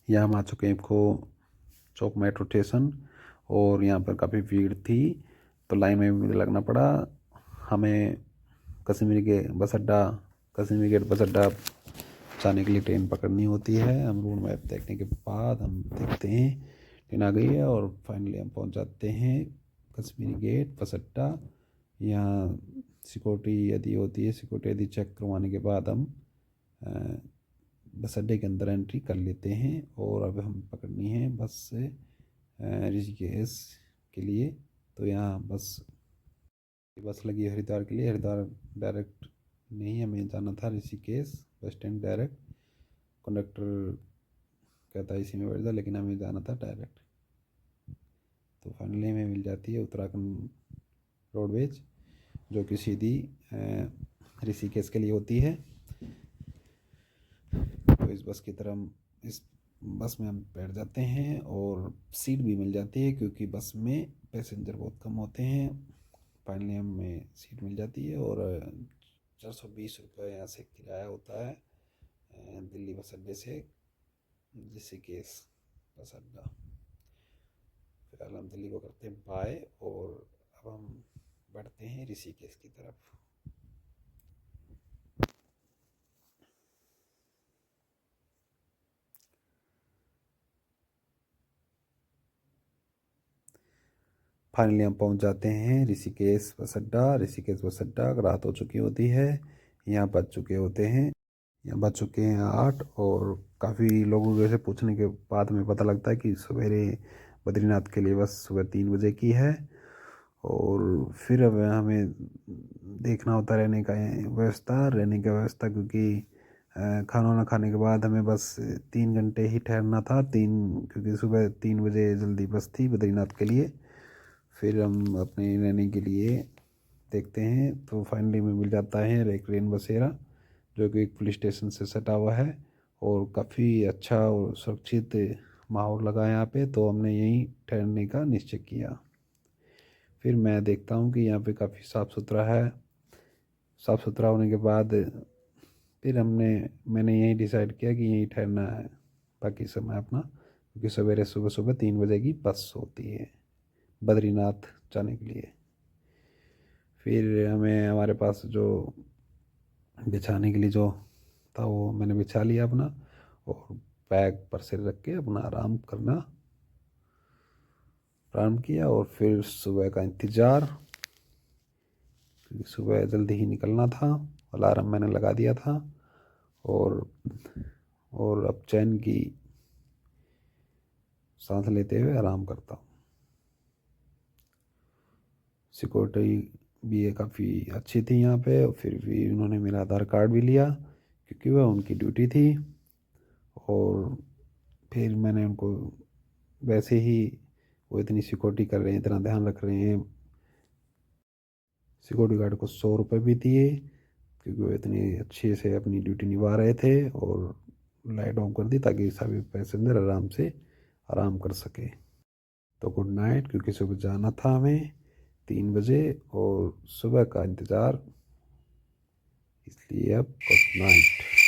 यहाँ हम आ चुके हैं खो चौक मेट्रो स्टेशन और यहाँ पर काफ़ी भीड़ थी तो लाइन में भी लगना पड़ा हमें। कश्मीरी गेट बस अड्डा जाने के लिए ट्रेन पकड़नी होती है। हम रोड मैप देखने के बाद हम देखते हैं ट्रेन आ गई है और फाइनली हम पहुंच जाते हैं कश्मीरी गेट बस अड्डा। यहाँ सिक्योरिटी यदि होती है, सिक्योरिटी यदि चेक करवाने के बाद हम बस अड्डे के अंदर एंट्री कर लेते हैं और अब हम पकड़नी है बस से ऋषिकेश के लिए। तो यहाँ बस लगी है हरिद्वार के लिए। हरिद्वार डायरेक्ट नहीं, हमें जाना था Rishikesh bus stand direct. Conductor कहता है इसी में बैठ जा, लेकिन हमें जाना था डायरेक्ट। तो फाइनली हमें मिल जाती है उत्तराखंड रोडवेज जो कि सीधी ऋषिकेश के लिए होती है। तो इस बस में हम बैठ जाते हैं और सीट भी मिल जाती है क्योंकि बस में पैसेंजर बहुत कम होते हैं। फाइनली हमें सीट मिल जाती है और 420 रुपये यहाँ से किराया होता है दिल्ली बस अड्डे से ऋषिकेश बस अड्डा। फिलहाल हम दिल्ली को करते हैं बाय और अब हम बढ़ते हैं ऋषिकेश की तरफ। फाइनली हम पहुंच जाते हैं ऋषिकेश बस अड्डा। ऋषिकेश बस अड्डा रात हो चुकी होती है। यहाँ बज चुके होते हैं, यहाँ बज चुके हैं 8 और काफ़ी लोगों से पूछने के बाद हमें पता लगता है कि सवेरे बद्रीनाथ के लिए बस सुबह 3 बजे की है। और फिर अब हमें देखना होता रहने का व्यवस्था क्योंकि खाना वाना खाने के बाद हमें बस 3 घंटे ही ठहरना था। क्योंकि सुबह 3 बजे जल्दी बस थी बद्रीनाथ के लिए। फिर हम अपने रहने के लिए देखते हैं तो फाइनली में मिल जाता है एक रेन बसेरा जो कि एक पुलिस स्टेशन से सटा हुआ है और काफ़ी अच्छा और सुरक्षित माहौल लगा यहाँ पे। तो हमने यहीं ठहरने का निश्चय किया। फिर मैं देखता हूँ कि यहाँ पे काफ़ी साफ़ सुथरा है। साफ़ सुथरा होने के बाद फिर मैंने यही डिसाइड किया कि यहीं ठहरना है बाकी समय अपना, क्योंकि सवेरे सुबह सुबह 3 बजे की बस होती है बद्रीनाथ जाने के लिए। फिर हमारे पास जो बिछाने के लिए जो था वो मैंने बिछा लिया अपना और बैग पर सिर रख के अपना आराम करना प्रारंभ किया। और फिर सुबह का इंतज़ार, क्योंकि सुबह जल्दी ही निकलना था। अलार्म मैंने लगा दिया था और अब चैन की सांस लेते हुए आराम करता हूँ। सिक्योरिटी भी काफ़ी अच्छी थी यहाँ पे और फिर भी उन्होंने मेरा आधार कार्ड भी लिया क्योंकि वह उनकी ड्यूटी थी। और फिर मैंने उनको वैसे ही, वो इतनी सिक्योरिटी कर रहे हैं, इतना ध्यान रख रहे हैं, सिक्योरिटी गार्ड को 100 रुपये भी दिए क्योंकि वो इतनी अच्छे से अपनी ड्यूटी निभा रहे थे। और लाइट ऑफ कर दी ताकि सभी पैसेंजर आराम से आराम कर सके। तो गुड नाइट, क्योंकि सुबह जाना था हमें 3 बजे और सुबह का इंतज़ार, इसलिए अब गुड नाइट।